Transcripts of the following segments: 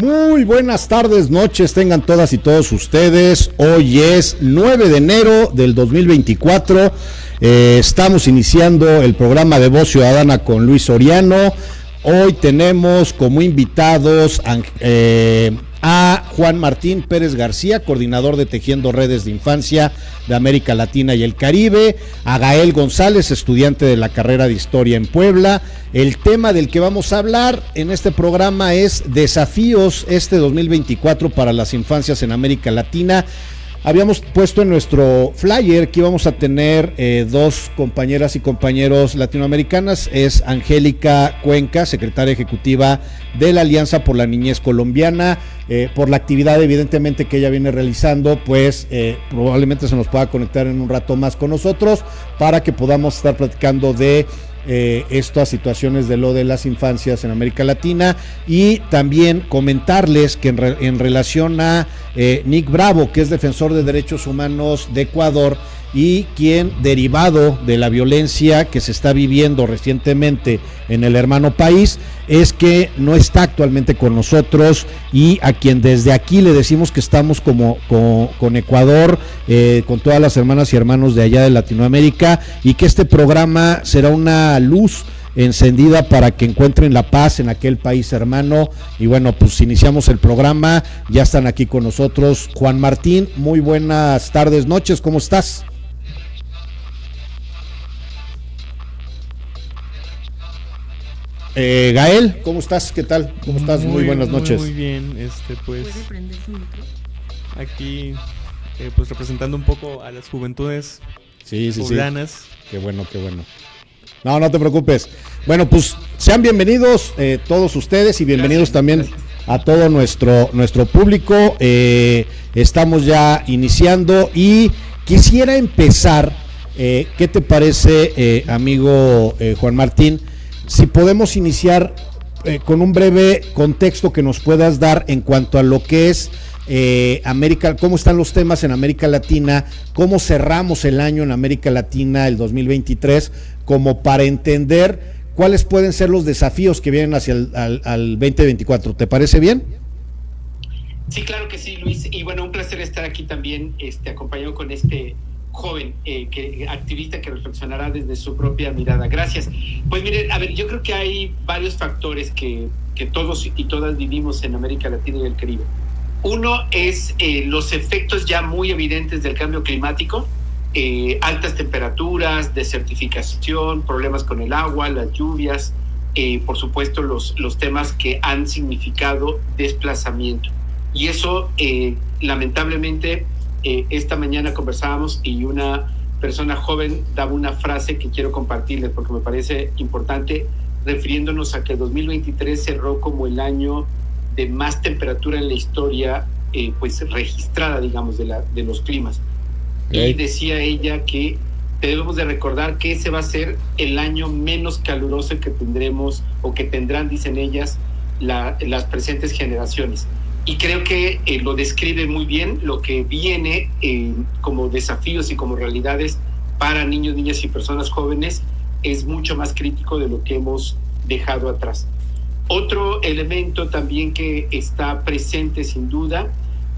Muy buenas tardes, noches, tengan todas y todos ustedes. Hoy es 9 de enero del 2024. Estamos iniciando el programa de Voz Ciudadana con Luis Soriano. Hoy tenemos como invitados a Juan Martín Pérez García, coordinador de Tejiendo Redes de Infancia de América Latina y el Caribe, a Gael González, estudiante de la carrera de Historia en Puebla. El tema del que vamos a hablar en este programa es desafíos 2024 para las infancias en América Latina. Habíamos puesto en nuestro flyer que íbamos a tener dos compañeras y compañeros latinoamericanas. Es Angélica Cuenca, secretaria ejecutiva de la Alianza por la Niñez Colombiana. Por la actividad evidentemente que ella viene realizando, pues probablemente se nos pueda conectar en un rato más con nosotros para que podamos estar platicando de estas situaciones de lo de las infancias en América Latina, y también comentarles que en relación a Nick Bravo, que es defensor de derechos humanos de Ecuador y quien, derivado de la violencia que se está viviendo recientemente en el hermano país, es que no está actualmente con nosotros, y a quien desde aquí le decimos que estamos con Ecuador, con todas las hermanas y hermanos de allá de Latinoamérica, y que este programa será una luz encendida para que encuentren la paz en aquel país hermano. Y bueno, pues iniciamos el programa. Ya están aquí con nosotros Juan Martín. Muy buenas tardes, noches, ¿cómo estás? Gael, ¿cómo estás? ¿Qué tal? ¿Cómo estás? Muy buenas noches. Muy bien, pues aquí pues representando un poco a las juventudes poblanas. Sí. Qué bueno. No te preocupes. Bueno, pues sean bienvenidos todos ustedes, y bienvenidos también a todo nuestro público. Estamos ya iniciando y quisiera empezar, ¿qué te parece, amigo Juan Martín? Si podemos iniciar con un breve contexto que nos puedas dar en cuanto a lo que es América, cómo están los temas en América Latina, cómo cerramos el año en América Latina, el 2023, como para entender cuáles pueden ser los desafíos que vienen hacia al 2024. ¿Te parece bien? Sí, claro que sí, Luis. Y bueno, un placer estar aquí también, acompañado con este joven activista que reflexionará desde su propia mirada. Gracias. Pues miren, a ver, yo creo que hay varios factores que todos y todas vivimos en América Latina y el Caribe. Uno es los efectos ya muy evidentes del cambio climático, altas temperaturas, desertificación, problemas con el agua, las lluvias, por supuesto los temas que han significado desplazamiento. Y eso, lamentablemente, esta mañana conversábamos y una persona joven daba una frase que quiero compartirles porque me parece importante, refiriéndonos a que 2023 cerró como el año de más temperatura en la historia pues registrada, digamos, de los climas. Y decía ella que debemos de recordar que ese va a ser el año menos caluroso que tendremos o que tendrán, dicen ellas, las presentes generaciones. Y creo que lo describe muy bien lo que viene como desafíos y como realidades para niños, niñas y personas jóvenes. Es mucho más crítico de lo que hemos dejado atrás. Otro elemento también que está presente sin duda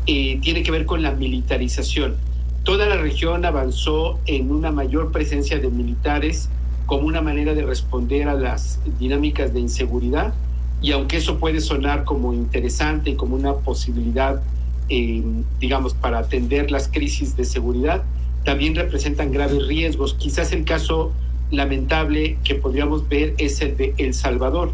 tiene que ver con la militarización. Toda la región avanzó en una mayor presencia de militares como una manera de responder a las dinámicas de inseguridad, y aunque eso puede sonar como interesante y como una posibilidad, digamos, para atender las crisis de seguridad, también representan graves riesgos. Quizás el caso lamentable que podríamos ver es el de El Salvador,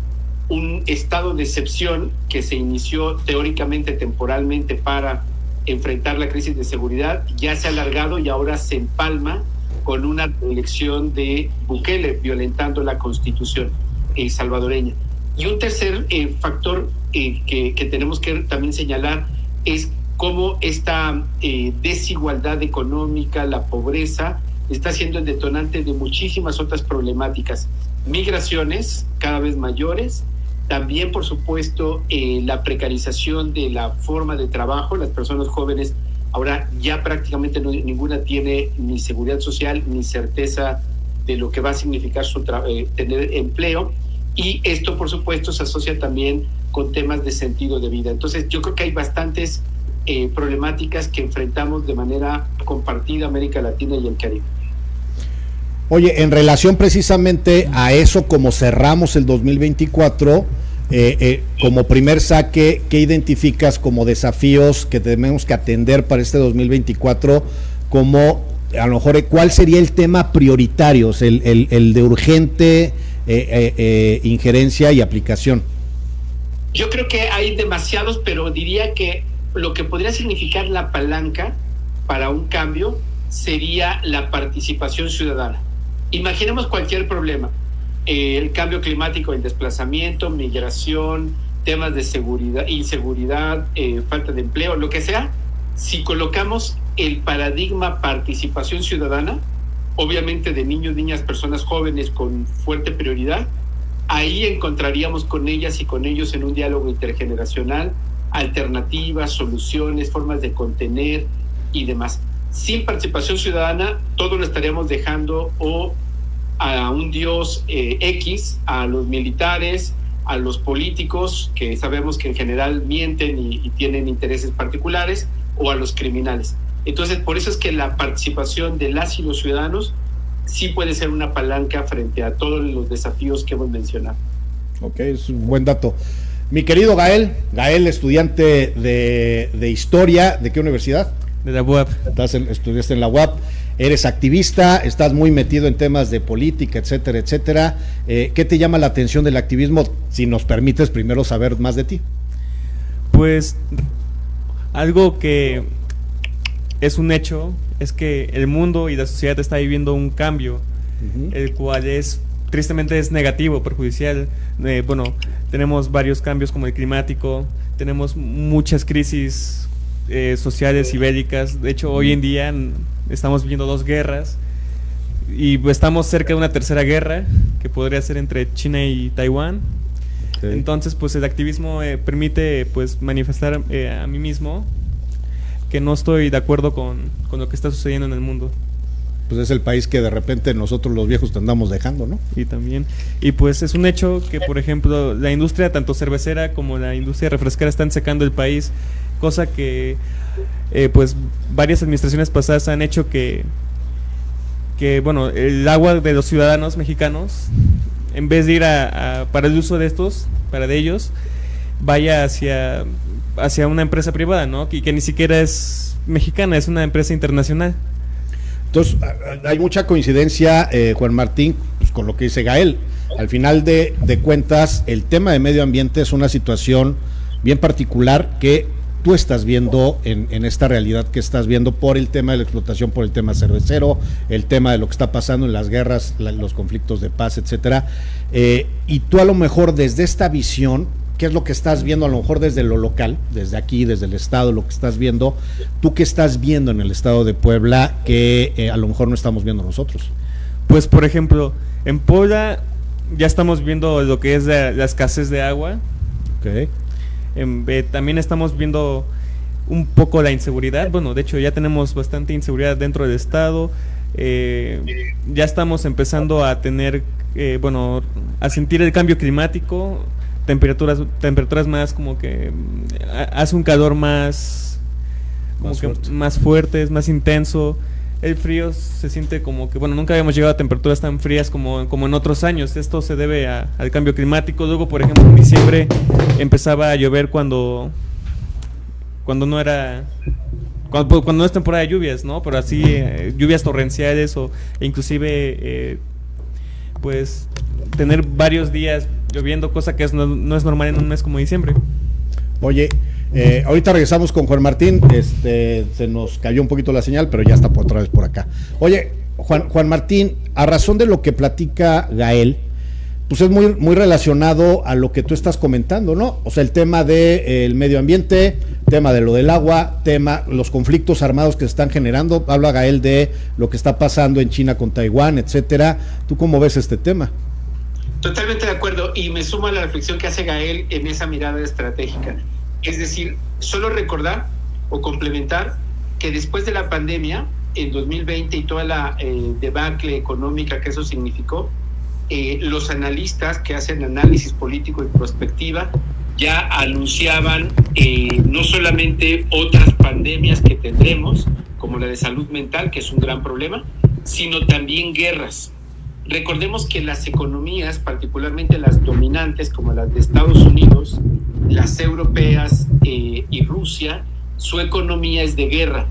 un estado de excepción que se inició teóricamente, temporalmente, para enfrentar la crisis de seguridad, ya se ha alargado y ahora se empalma con una elección de Bukele violentando la constitución salvadoreña. Y un tercer factor que tenemos que también señalar es cómo esta desigualdad económica, la pobreza, está siendo el detonante de muchísimas otras problemáticas. Migraciones cada vez mayores, también, por supuesto, la precarización de la forma de trabajo. Las personas jóvenes ahora ya prácticamente ninguna tiene ni seguridad social ni certeza de lo que va a significar tener empleo. Y esto, por supuesto, se asocia también con temas de sentido de vida. Entonces yo creo que hay bastantes problemáticas que enfrentamos de manera compartida América Latina y el Caribe. Oye, en relación precisamente a eso, como cerramos el 2024, como primer saque, ¿qué identificas como desafíos que tenemos que atender para este 2024? Como a lo mejor, ¿cuál sería el tema prioritario, el de urgente injerencia y aplicación? Yo creo que hay demasiados, pero diría que lo que podría significar la palanca para un cambio sería la participación ciudadana. Imaginemos cualquier problema, el cambio climático, el desplazamiento, migración, temas de seguridad, inseguridad, falta de empleo, lo que sea. Si colocamos el paradigma participación ciudadana, obviamente de niños, niñas, personas jóvenes con fuerte prioridad, ahí encontraríamos con ellas y con ellos en un diálogo intergeneracional alternativas, soluciones, formas de contener y demás. Sin participación ciudadana, todo lo estaríamos dejando o a un dios X, a los militares, a los políticos, que sabemos que en general mienten y tienen intereses particulares, o a los criminales. Entonces, por eso es que la participación de las y los ciudadanos sí puede ser una palanca frente a todos los desafíos que hemos mencionado. Ok, es un buen dato. Mi querido Gael, estudiante de Historia, ¿de qué universidad? De la UAP. Estudiaste en la UAP, eres activista, estás muy metido en temas de política, etcétera, etcétera. ¿Qué te llama la atención del activismo? Si nos permites primero saber más de ti. Pues algo que es un hecho es que el mundo y la sociedad está viviendo un cambio, el cual tristemente es negativo, perjudicial. Bueno, tenemos varios cambios como el climático, tenemos muchas crisis sociales y bélicas. De hecho, hoy en día estamos viviendo 2 guerras y estamos cerca de una tercera guerra que podría ser entre China y Taiwán. Okay. Entonces, pues el activismo permite pues manifestar a mí mismo que no estoy de acuerdo con lo que está sucediendo en el mundo. Pues es el país que de repente nosotros los viejos te andamos dejando, ¿no? Y también, y pues es un hecho que, por ejemplo, la industria tanto cervecera como la industria refresquera están secando el país, cosa que pues varias administraciones pasadas han hecho que bueno, el agua de los ciudadanos mexicanos, en vez de ir para el uso de ellos, vaya hacia una empresa privada, ¿no? Que ni siquiera es mexicana, es una empresa internacional. Entonces, hay mucha coincidencia, Juan Martín, pues, con lo que dice Gael. Al final de cuentas, el tema de medio ambiente es una situación bien particular que tú estás viendo en esta realidad que estás viendo por el tema de la explotación, por el tema cervecero, el tema de lo que está pasando en las guerras, los conflictos de paz, etcétera. Y tú a lo mejor desde esta visión, ¿qué es lo que estás viendo a lo mejor desde lo local, desde aquí, desde el estado, lo que estás viendo? ¿Tú qué estás viendo en el estado de Puebla que a lo mejor no estamos viendo nosotros? Pues, por ejemplo, en Puebla ya estamos viendo lo que es la escasez de agua. Okay. También estamos viendo un poco la inseguridad. Bueno, de hecho ya tenemos bastante inseguridad dentro del estado. Ya estamos empezando a tener, a sentir el cambio climático. Temperaturas más como que hace un calor más fuerte, más intenso. El frío se siente como que, nunca habíamos llegado a temperaturas tan frías como en otros años. Esto se debe al cambio climático. Luego, por ejemplo, en diciembre empezaba a llover cuando no es temporada de lluvias, ¿no? Pero así lluvias torrenciales e inclusive pues tener varios días lloviendo, cosa que no es normal en un mes como diciembre. Oye, ahorita regresamos con Juan Martín, se nos cayó un poquito la señal, pero ya está otra vez por acá. Oye, Juan Martín, a razón de lo que platica Gael, pues es muy, muy relacionado a lo que tú estás comentando, ¿no? O sea, el tema del medio ambiente, tema de lo del agua, los conflictos armados que se están generando. Habla Gael de lo que está pasando en China con Taiwán, etcétera. ¿Tú cómo ves este tema? Totalmente de acuerdo, y me sumo a la reflexión que hace Gael en esa mirada estratégica. Es decir, solo recordar o complementar que después de la pandemia, en 2020 y toda la debacle económica que eso significó, los analistas que hacen análisis político y prospectiva ya anunciaban no solamente otras pandemias que tendremos, como la de salud mental, que es un gran problema, sino también guerras. Recordemos que las economías, particularmente las dominantes, como las de Estados Unidos, las europeas y Rusia, su economía es de guerra.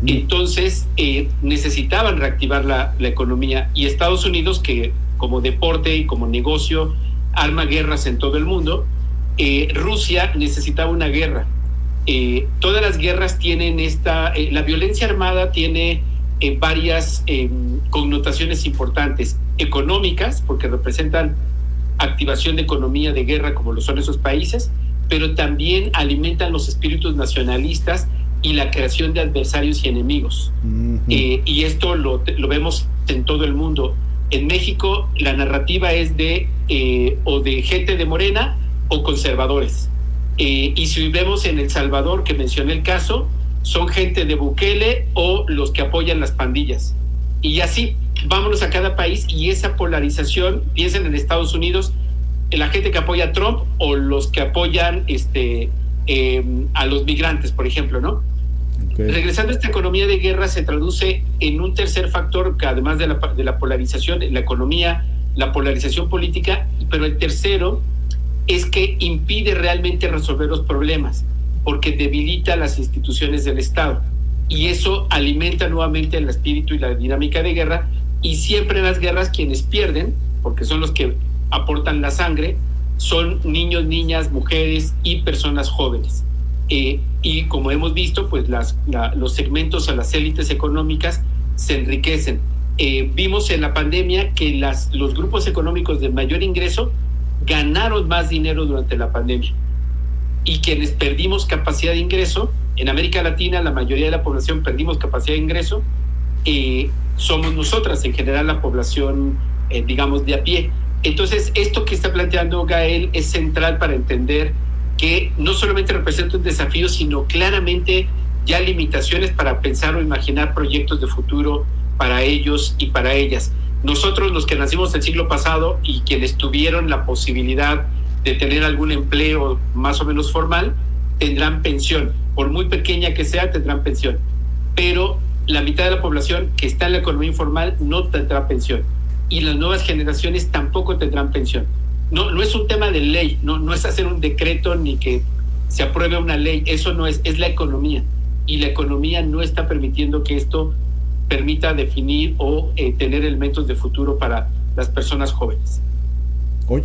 Entonces necesitaban reactivar la economía, y Estados Unidos, que como deporte y como negocio arma guerras en todo el mundo, Rusia necesitaba una guerra. Todas las guerras tienen la violencia armada tiene varias connotaciones importantes: económicas, porque representan activación de economía de guerra como lo son esos países, pero también alimentan los espíritus nacionalistas y la creación de adversarios y enemigos. Y esto lo vemos en todo el mundo. En México la narrativa es o de gente de Morena o conservadores. Y si vemos en El Salvador, que mencioné el caso, son gente de Bukele o los que apoyan las pandillas. Y así, vámonos a cada país, y esa polarización, piensen en Estados Unidos, la gente que apoya a Trump o los que apoyan a los migrantes, por ejemplo, ¿no? Okay. Regresando a esta economía de guerra, se traduce en un tercer factor, que además de la polarización, la economía, la polarización política, pero el tercero es que impide realmente resolver los problemas, porque debilita las instituciones del Estado, y eso alimenta nuevamente el espíritu y la dinámica de guerra, y siempre en las guerras quienes pierden, porque son los que aportan la sangre, son niños, niñas, mujeres y personas jóvenes. Y como hemos visto, pues los segmentos a las élites económicas se enriquecen. Vimos en la pandemia que los grupos económicos de mayor ingreso ganaron más dinero durante la pandemia, y quienes perdimos capacidad de ingreso, en América Latina la mayoría de la población perdimos capacidad de ingreso, somos nosotras en general, la población digamos de a pie. Entonces esto que está planteando Gael es central para entender que no solamente representa un desafío, sino claramente ya limitaciones para pensar o imaginar proyectos de futuro para ellos y para ellas. Nosotros, los que nacimos el siglo pasado y quienes tuvieron la posibilidad de tener algún empleo más o menos formal, tendrán pensión. Por muy pequeña que sea, tendrán pensión. Pero la mitad de la población que está en la economía informal no tendrá pensión. Y las nuevas generaciones tampoco tendrán pensión. No es un tema de ley, no es hacer un decreto ni que se apruebe una ley. Eso no es la economía. Y la economía no está permitiendo que esto permita definir o tener elementos de futuro para las personas jóvenes. Oye,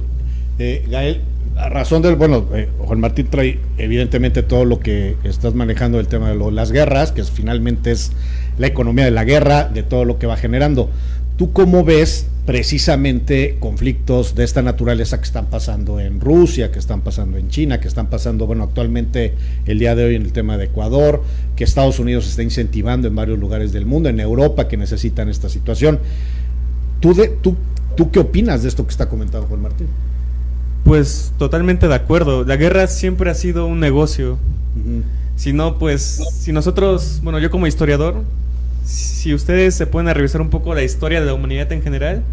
Gael, a razón del, Juan Martín trae evidentemente todo lo que estás manejando, el tema de las guerras, que finalmente es la economía de la guerra, de todo lo que va generando. ¿Tú cómo ves precisamente conflictos de esta naturaleza que están pasando en Rusia, que están pasando en China, que están pasando, actualmente el día de hoy en el tema de Ecuador, que Estados Unidos está incentivando en varios lugares del mundo, en Europa, que necesitan esta situación? ¿Tú qué opinas de esto que está comentando Juan Martín? Pues totalmente de acuerdo. La guerra siempre ha sido un negocio. Si no, pues, si nosotros, yo como historiador, si ustedes se pueden revisar un poco la historia de la humanidad en general,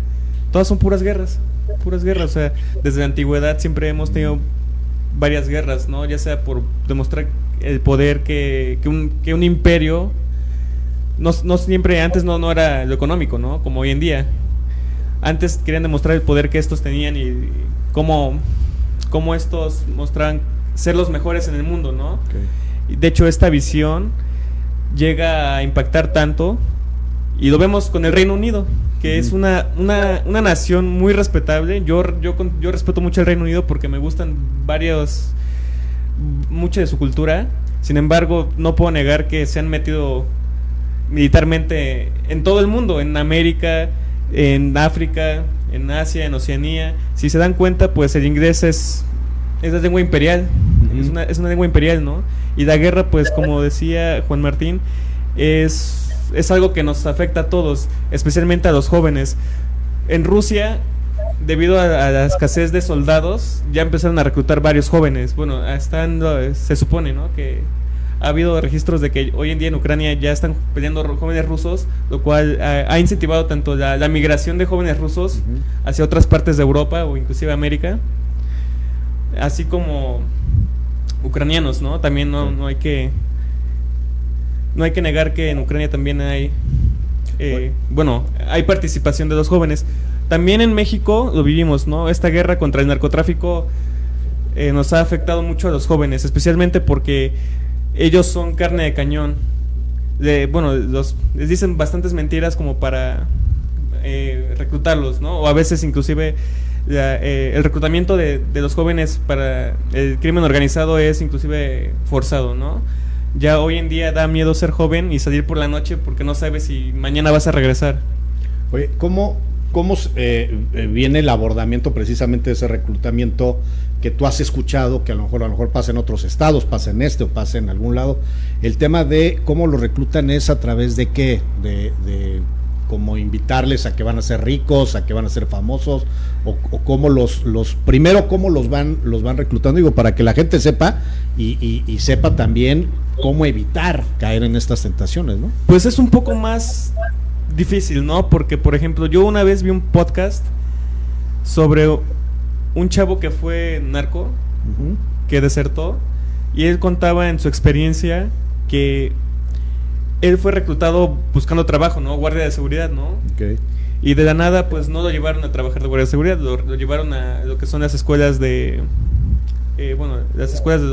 todas son puras guerras, o sea, desde la antigüedad siempre hemos tenido varias guerras, ¿no? Ya sea por demostrar el poder que un imperio, no siempre, antes no era lo económico, ¿no? Como hoy en día. Antes querían demostrar el poder que estos tenían y cómo estos mostraban ser los mejores en el mundo, ¿no? Okay. De hecho, esta visión llega a impactar tanto, y lo vemos con el Reino Unido, que es una nación muy respetable. Yo respeto mucho el Reino Unido porque me gustan mucho de su cultura. Sin embargo, no puedo negar que se han metido militarmente en todo el mundo, en América, en África, en Asia, en Oceanía. Si se dan cuenta, pues el inglés es la lengua imperial, es una lengua imperial, ¿no? Y la guerra, pues como decía Juan Martín, es algo que nos afecta a todos, especialmente a los jóvenes. En Rusia, debido a la escasez de soldados, ya empezaron a reclutar varios jóvenes. Se supone, ¿no?, que ha habido registros de que hoy en día en Ucrania ya están peleando jóvenes rusos, lo cual ha incentivado tanto la migración de jóvenes rusos hacia otras partes de Europa o inclusive América. así como ucranianos, ¿no? También no hay que negar que en Ucrania también hay hay participación de los jóvenes. También en México lo vivimos, ¿no? Esta guerra contra el narcotráfico nos ha afectado mucho a los jóvenes, especialmente porque ellos son carne de cañón. Les dicen bastantes mentiras como para reclutarlos, ¿no? O a veces inclusive el reclutamiento de los jóvenes para el crimen organizado es inclusive forzado, ¿no? Ya hoy en día da miedo ser joven y salir por la noche porque no sabes si mañana vas a regresar. Oye, ¿cómo viene el abordamiento precisamente de ese reclutamiento que tú has escuchado, que a lo mejor pasa en otros estados, pasa en o pasa en algún lado? El tema de cómo lo reclutan es a través de qué, de cómo invitarles a que van a ser ricos, a que van a ser famosos, o cómo primero cómo los van reclutando, digo, para que la gente sepa y sepa también cómo evitar caer en estas tentaciones, ¿no? Pues es un poco más difícil, ¿no? Porque, por ejemplo, yo una vez vi un podcast sobre un chavo que fue narco, que desertó, y él contaba en su experiencia que él fue reclutado buscando trabajo, ¿no? Guardia de seguridad, ¿no? Okay. Y de la nada, pues no lo llevaron a trabajar de guardia de seguridad, lo llevaron a lo que son las escuelas las escuelas de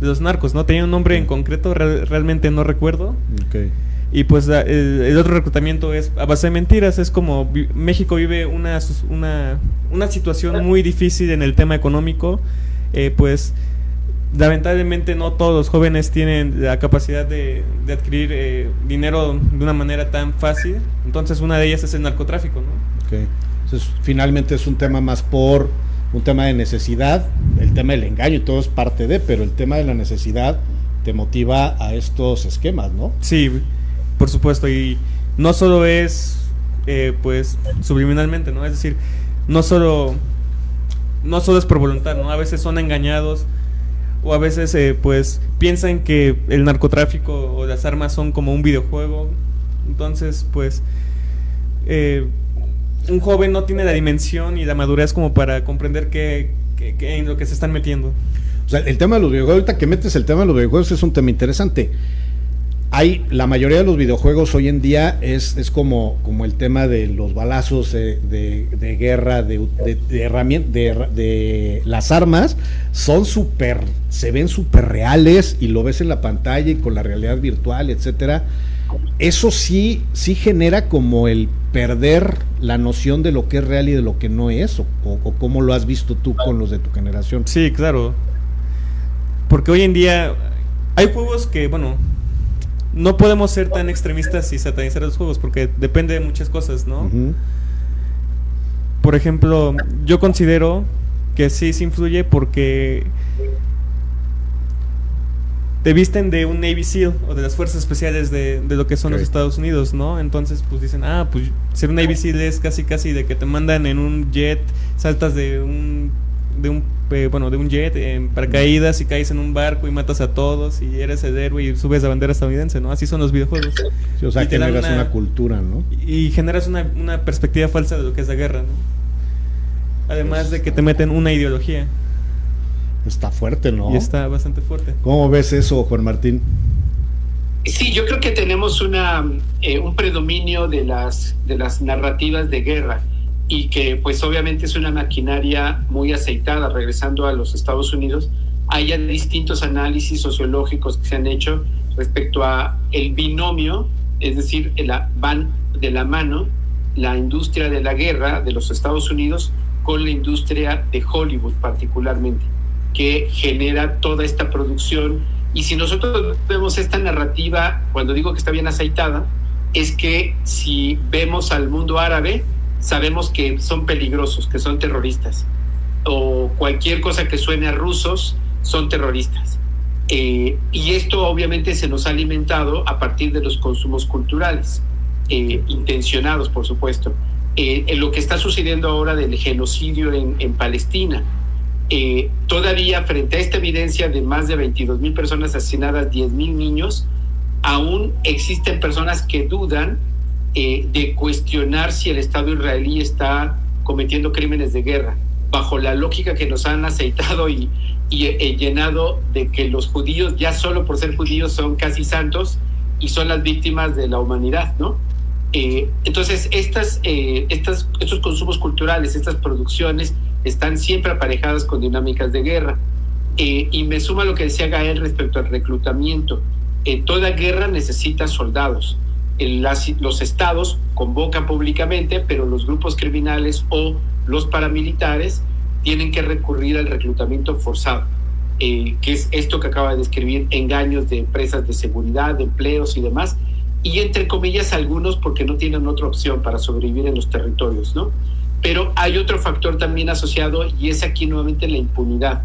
los narcos, ¿no? Tenía un nombre en concreto, realmente no recuerdo. Okay. Y pues el otro reclutamiento es a base de mentiras. Es como México vive una situación muy difícil en el tema económico. Pues lamentablemente no todos los jóvenes tienen la capacidad de adquirir dinero de una manera tan fácil. Entonces una de ellas es el narcotráfico, ¿no? Okay. Entonces finalmente es un tema más por un tema de necesidad. El tema del engaño y todo es parte de, pero el tema de la necesidad te motiva a estos esquemas, ¿no? Sí, por supuesto, y no solo es pues subliminalmente, ¿no? Es decir, no solo es por voluntad, ¿no? A veces son engañados, o a veces pues piensan que el narcotráfico o las armas son como un videojuego. Entonces pues un joven no tiene la dimensión y la madurez como para comprender que en lo que se están metiendo. O sea, el tema de los videojuegos, ahorita que metes el tema de los videojuegos, es un tema interesante. La mayoría de los videojuegos hoy en día es como el tema de los balazos de guerra, de las armas, se ven súper reales y lo ves en la pantalla y con la realidad virtual, etcétera. Eso sí genera como el perder la noción de lo que es real y de lo que no es, o cómo lo has visto tú con los de tu generación. Sí, claro. Porque hoy en día hay juegos que, no podemos ser tan extremistas y satanizar los juegos porque depende de muchas cosas, ¿no? Por ejemplo, yo considero que sí influye porque te visten de un Navy SEAL o de las fuerzas especiales de lo que son los Estados Unidos, ¿no? Entonces pues dicen, pues ser un Navy SEAL es casi de que te mandan en un jet, saltas de un jet en paracaídas y caes en un barco y matas a todos y eres el héroe y subes la bandera estadounidense, ¿no? Así son los videojuegos. Sí, o sea, generas una cultura, ¿no? Y generas una perspectiva falsa de lo que es la guerra, ¿no? Además de que te meten una ideología. Está fuerte, ¿no? Y está bastante fuerte. ¿Cómo ves eso, Juan Martín? Sí, yo creo que tenemos un predominio de las narrativas de guerra, y que pues obviamente es una maquinaria muy aceitada. Regresando a los Estados Unidos, hay ya distintos análisis sociológicos que se han hecho respecto a el binomio, es decir, van de la mano la industria de la guerra de los Estados Unidos con la industria de Hollywood particularmente, que genera toda esta producción. Y si nosotros vemos esta narrativa, cuando digo que está bien aceitada, es que si vemos al mundo árabe, sabemos que son peligrosos, que son terroristas, o cualquier cosa que suene a rusos son terroristas. Y esto obviamente se nos ha alimentado a partir de los consumos culturales, intencionados, por supuesto. En lo que está sucediendo ahora del genocidio en Palestina, todavía frente a esta evidencia de más de 22,000 personas asesinadas, 10,000 niños, aún existen personas que dudan de cuestionar si el Estado israelí está cometiendo crímenes de guerra. bajo la lógica que nos han aceitado y llenado de que los judíos, ya solo por ser judíos, son casi santos y son las víctimas de la humanidad, ¿no? Entonces, estos consumos culturales, estas producciones, están siempre aparejadas con dinámicas de guerra. Y me suma lo que decía Gael respecto al reclutamiento. Toda guerra necesita soldados. Los estados convocan públicamente, pero los grupos criminales o los paramilitares tienen que recurrir al reclutamiento forzado, que es esto que acaba de describir, engaños de empresas de seguridad, de empleos y demás, y entre comillas algunos porque no tienen otra opción para sobrevivir en los territorios, ¿no? Pero hay otro factor también asociado, y es aquí nuevamente la impunidad.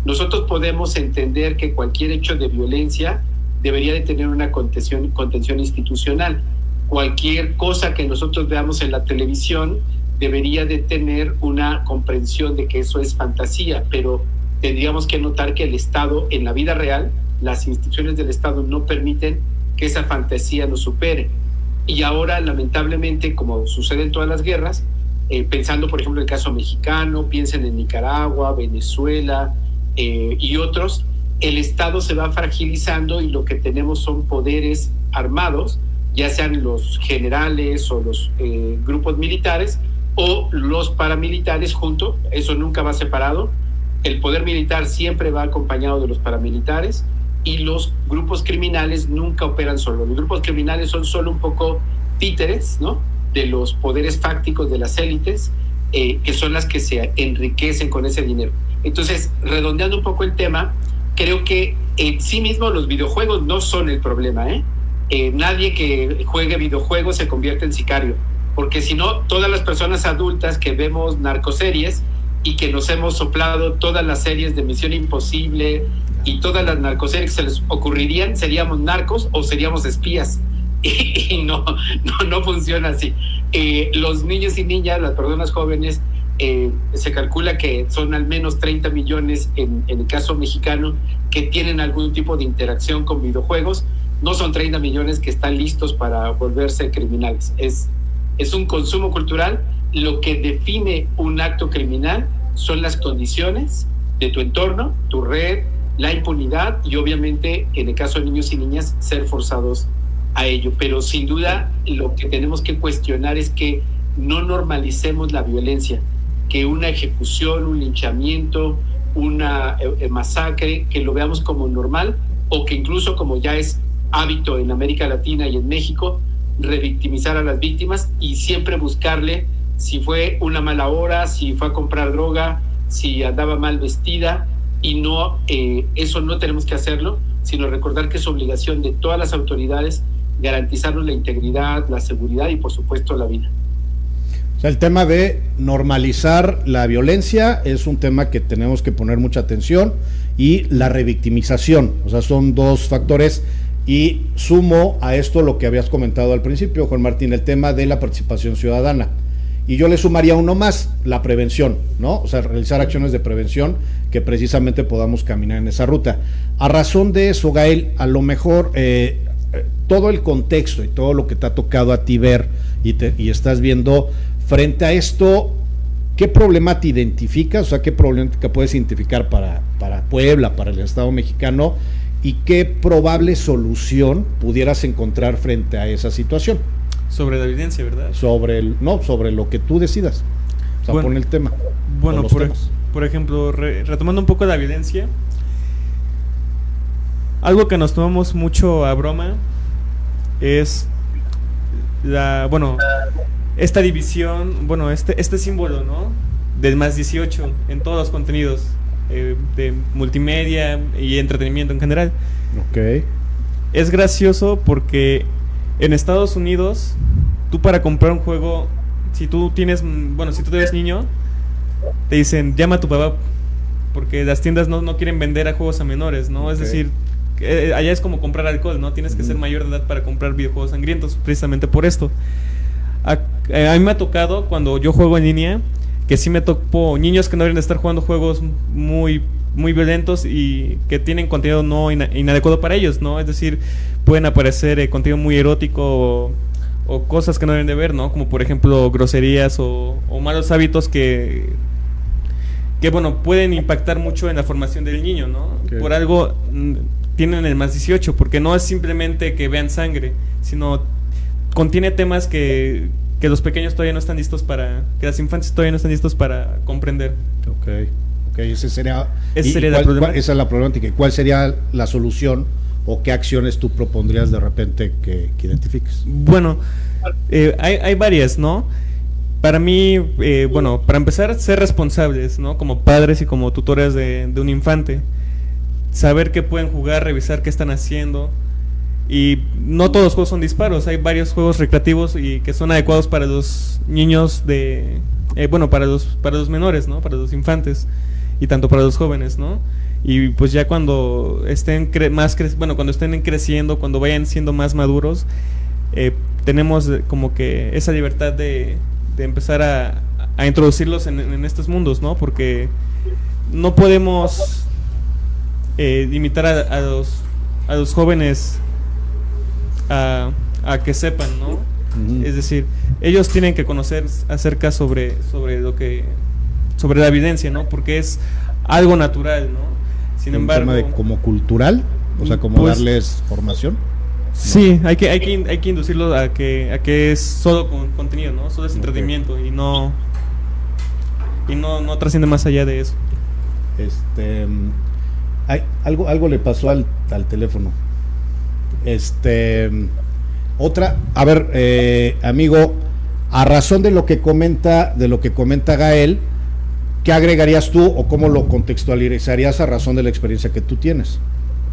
Nosotros podemos entender que cualquier hecho de violencia debería de tener una contención institucional. Cualquier cosa que nosotros veamos en la televisión debería de tener una comprensión de que eso es fantasía, pero tendríamos que notar que el Estado, en la vida real, las instituciones del Estado no permiten que esa fantasía nos supere. Y ahora, lamentablemente, como sucede en todas las guerras, pensando, por ejemplo, en el caso mexicano, piensen en Nicaragua, Venezuela y otros, el Estado se va fragilizando y lo que tenemos son poderes armados, ya sean los generales o los grupos militares o los paramilitares juntos. Eso nunca va separado. El poder militar siempre va acompañado de los paramilitares y los grupos criminales nunca operan solos. Los grupos criminales son solo un poco títeres, ¿no?, de los poderes fácticos de las élites, que son las que se enriquecen con ese dinero. Entonces, redondeando un poco el tema, creo que en sí mismo los videojuegos no son el problema, nadie que juegue videojuegos se convierte en sicario, porque si no, todas las personas adultas que vemos narcoseries y que nos hemos soplado todas las series de Misión Imposible y todas las narcoseries que se les ocurrirían, seríamos narcos o seríamos espías. Y no funciona así. Los niños y niñas, las personas jóvenes, se calcula que son al menos 30 millones en el caso mexicano que tienen algún tipo de interacción con videojuegos. No son 30 millones que están listos para volverse criminales. Es un consumo cultural. Lo que define un acto criminal son las condiciones de tu entorno, tu red, la impunidad y obviamente, en el caso de niños y niñas, ser forzados a ello. Pero sin duda lo que tenemos que cuestionar es que no normalicemos la violencia, que una ejecución, un linchamiento, una masacre, que lo veamos como normal, o que incluso, como ya es hábito en América Latina y en México, revictimizar a las víctimas y siempre buscarle si fue una mala hora, si fue a comprar droga, si andaba mal vestida, y no, eso no tenemos que hacerlo, sino recordar que es obligación de todas las autoridades garantizarnos la integridad, la seguridad y por supuesto la vida. O sea, el tema de normalizar la violencia es un tema que tenemos que poner mucha atención, y la revictimización, o sea, son dos factores. Y sumo a esto lo que habías comentado al principio, Juan Martín, el tema de la participación ciudadana. Y yo le sumaría uno más, la prevención, ¿no? O sea, realizar acciones de prevención que precisamente podamos caminar en esa ruta. A razón de eso, Gael, a lo mejor todo el contexto y todo lo que te ha tocado a ti ver y estás viendo frente a esto, ¿qué problema te identificas? O sea, ¿qué problema puedes identificar para Puebla, para el Estado mexicano? ¿Y qué probable solución pudieras encontrar frente a esa situación? Sobre la evidencia, ¿verdad? Sobre lo que tú decidas. O sea, bueno, pon el tema. Bueno, por ejemplo, retomando un poco la violencia, algo que nos tomamos mucho a broma es esta división, este símbolo, ¿no?, del más 18 en todos los contenidos de multimedia y entretenimiento en general. Ok. Es gracioso porque en Estados Unidos, tú para comprar un juego, si tú eres niño, te dicen, llama a tu papá, porque las tiendas no quieren vender a juegos a menores, ¿no? Okay. Es decir, allá es como comprar alcohol, ¿no? Tienes que ser mayor de edad para comprar videojuegos sangrientos, precisamente por esto. A mí me ha tocado, cuando yo juego en línea, que sí me topo niños que no deberían estar jugando juegos muy, muy violentos y que tienen contenido no inadecuado para ellos, ¿no? Es decir, pueden aparecer contenido muy erótico o cosas que no deben de ver, ¿no? Como por ejemplo groserías o malos hábitos que que bueno, pueden impactar mucho en la formación del niño, ¿no? Okay. Por algo tienen el +18, porque no es simplemente que vean sangre, sino contiene temas que los pequeños todavía no están listos que las infantes todavía no están listos para comprender. Ok, esa sería esa es la problemática. ¿Cuál sería la solución o qué acciones tú propondrías de repente que identifiques? Bueno, hay varias, ¿no? Para mí, bueno, para empezar, ser responsables, ¿no? Como padres y como tutores de un infante. Saber qué pueden jugar, revisar qué están haciendo. Y no todos los juegos son disparos, hay varios juegos recreativos y que son adecuados para los niños bueno, para los menores, ¿no? Para los infantes y tanto para los jóvenes, ¿no? Y pues ya cuando estén cuando estén creciendo, cuando vayan siendo más maduros, tenemos como que esa libertad de empezar a introducirlos en estos mundos, ¿no? Porque no podemos limitar a los jóvenes a que sepan, ¿no? Uh-huh. Es decir, ellos tienen que conocer acerca sobre la evidencia, ¿no? Porque es algo natural, ¿no? Sin embargo, tema de como cultural, o sea, como pues, darles formación. Sí, hay que inducirlos a que es solo contenido, ¿no? Solo es entretenimiento y no trasciende más allá de eso. Algo le pasó al teléfono. Otra, a ver, amigo, a razón de lo que comenta Gael, ¿qué agregarías tú o cómo lo contextualizarías a razón de la experiencia que tú tienes?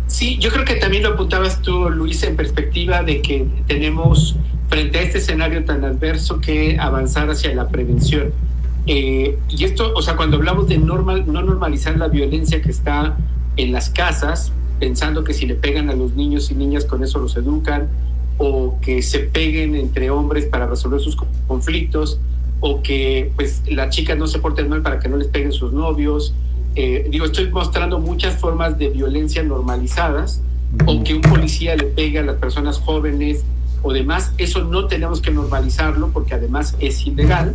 Sí, yo creo que también lo apuntabas tú, Luis, en perspectiva de que tenemos frente a este escenario tan adverso que avanzar hacia la prevención. Y esto, o sea, cuando hablamos de no normalizar la violencia que está en las casas, pensando que si le pegan a los niños y niñas con eso los educan, o que se peguen entre hombres para resolver sus conflictos, o que pues las chicas no se porten mal para que no les peguen sus novios. Estoy mostrando muchas formas de violencia normalizadas, o que un policía le pegue a las personas jóvenes o demás. Eso no tenemos que normalizarlo porque además es ilegal,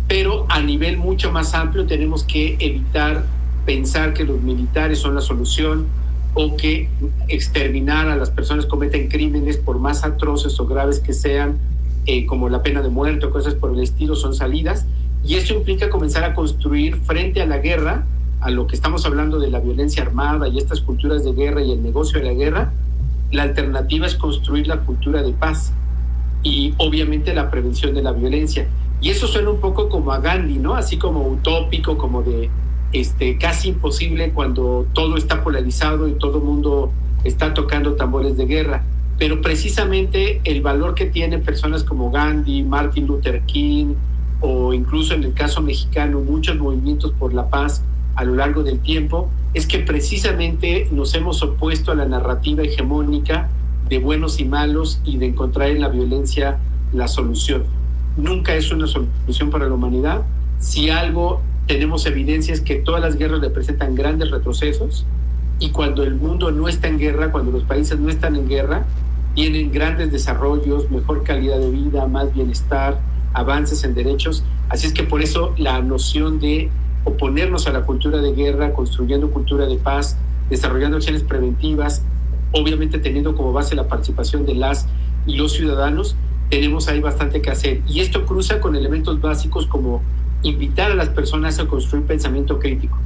pero a nivel mucho más amplio tenemos que evitar pensar que los militares son la solución, o que exterminar a las personas que cometen crímenes, por más atroces o graves que sean, como la pena de muerte o cosas por el estilo, son salidas. Y eso implica comenzar a construir frente a la guerra, a lo que estamos hablando de la violencia armada y estas culturas de guerra y el negocio de la guerra. La alternativa es construir la cultura de paz y obviamente la prevención de la violencia. Y eso suena un poco como a Gandhi, ¿no? Así como utópico, como de casi imposible cuando todo está polarizado y todo el mundo está tocando tambores de guerra. Pero precisamente el valor que tienen personas como Gandhi, Martin Luther King, o incluso en el caso mexicano muchos movimientos por la paz a lo largo del tiempo, es que precisamente nos hemos opuesto a la narrativa hegemónica de buenos y malos y de encontrar en la violencia la solución. Nunca es una solución para la humanidad. Si algo tenemos evidencias que todas las guerras representan grandes retrocesos, y cuando el mundo no está en guerra, cuando los países no están en guerra, tienen grandes desarrollos, mejor calidad de vida, más bienestar, avances en derechos. Así es que por eso la noción de oponernos a la cultura de guerra, construyendo cultura de paz, desarrollando acciones preventivas, obviamente teniendo como base la participación de las y los ciudadanos, tenemos ahí bastante que hacer. Y esto cruza con elementos básicos como invitar a las personas a construir pensamiento crítico.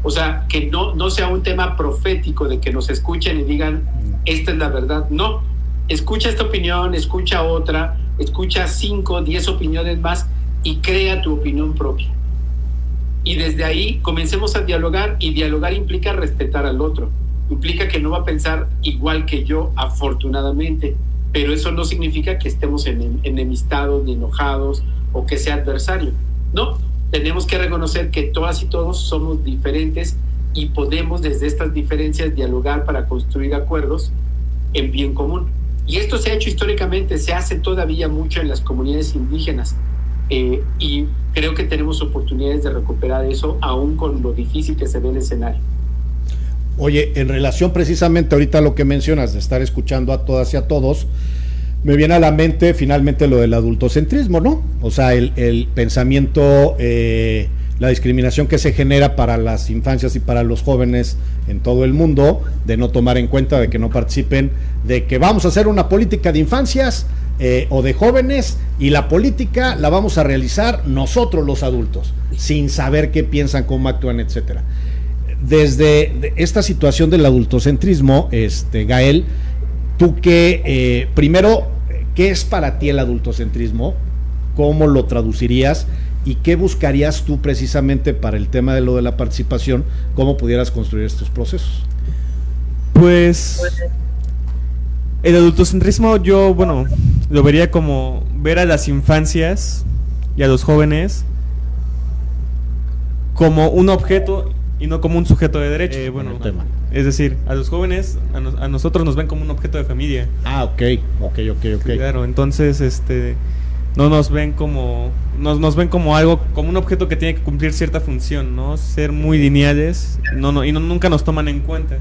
O sea, que no sea un tema profético de que nos escuchen y digan, esta es la verdad. No, escucha esta opinión, escucha otra, escucha 5, 10 opiniones más y crea tu opinión propia. Y desde ahí comencemos a dialogar, y dialogar implica respetar al otro. Implica que no va a pensar igual que yo, afortunadamente, pero eso no significa que estemos enemistados ni enojados o que sea adversario. No, tenemos que reconocer que todas y todos somos diferentes y podemos desde estas diferencias dialogar para construir acuerdos en bien común. Y esto se ha hecho históricamente, se hace todavía mucho en las comunidades indígenas, y creo que tenemos oportunidades de recuperar eso, aún con lo difícil que se ve el escenario. Oye, en relación precisamente ahorita a lo que mencionas de estar escuchando a todas y a todos, me viene a la mente finalmente lo del adultocentrismo, ¿no? O sea, el pensamiento la discriminación que se genera para las infancias y para los jóvenes en todo el mundo, de no tomar en cuenta, de que no participen, de que vamos a hacer una política de infancias o de jóvenes, y la política la vamos a realizar nosotros los adultos, sin saber qué piensan, cómo actúan, etcétera. Desde esta situación del adultocentrismo, Gael, tú que, primero, ¿qué es para ti el adultocentrismo? ¿Cómo lo traducirías? ¿Y qué buscarías tú precisamente para el tema de lo de la participación? ¿Cómo pudieras construir estos procesos? Pues el adultocentrismo yo, lo vería como ver a las infancias y a los jóvenes como un objeto y no como un sujeto de derecho. Es decir, a los jóvenes, a nosotros nos ven como un objeto de familia. Ah, ok. Claro, entonces no nos ven como nos ven como algo, como un objeto que tiene que cumplir cierta función, ¿no? Ser muy lineales, nunca nos toman en cuenta.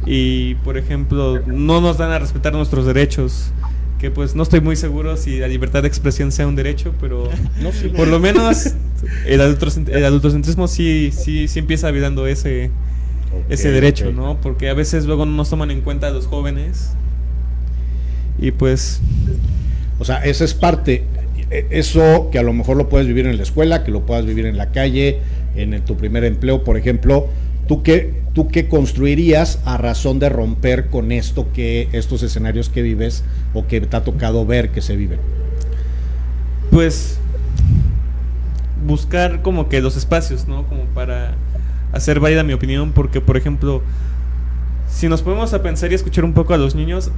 Y por ejemplo, no nos dan a respetar nuestros derechos, que pues no estoy muy seguro si la libertad de expresión sea un derecho, pero no, sí, por lo menos el adultocentrismo sí empieza violando ese derecho, ¿no? Porque a veces luego no nos toman en cuenta a los jóvenes y pues... O sea, esa es parte, eso que a lo mejor lo puedes vivir en la escuela, que lo puedas vivir en la calle, en tu primer empleo, por ejemplo. ¿Tú qué construirías a razón de romper con estos escenarios que vives o que te ha tocado ver que se viven? Pues buscar como que los espacios, ¿no? Como para hacer válida mi opinión, porque por ejemplo, si nos ponemos a pensar y escuchar un poco a los niños,